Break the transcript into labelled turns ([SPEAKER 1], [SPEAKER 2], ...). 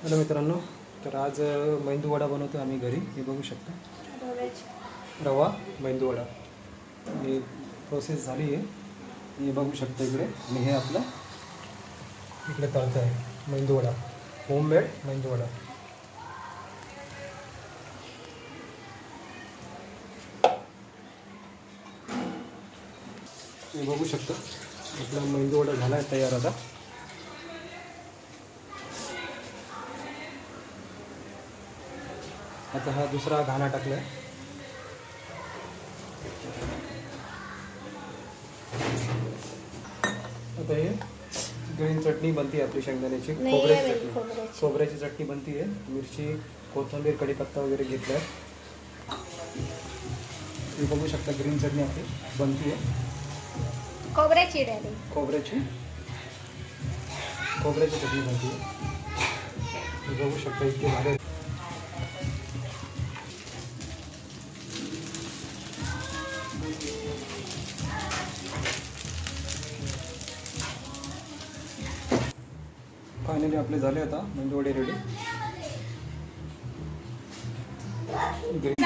[SPEAKER 1] Hello मित्रांनो, तर आज मेंदू वडा बनवतो आम्ही घरी. हे बघू शकता, रवा मेंदू वडा ही प्रोसेस झाली आहे. हे बघू शकता इकडे. आणि हे आपलं इकडे तळतं आहे मेंदू वडा, होममेड मेंदू वडा. हे बघू शकता आपला मेंदू वडा झाला आहे तयार. आता हा दुसरा घाणा टाकला आहे. आता हे ग्रीन चटणी बनती आहे आपली शेंगदाण्याची, खोबऱ्याची चटणी बनती आहे. मिरची, कोथिंबीर, कढीपत्ता वगैरे घेतला आहे. हे बघू शकता ग्रीन चटणी आपली बनती आहे.
[SPEAKER 2] खोबऱ्याची
[SPEAKER 1] चटणी बनती आहे. हे बघू शकता इतके भारी. फायनली आपले झाले आता मेंदू वडे रेडी. ग्रीन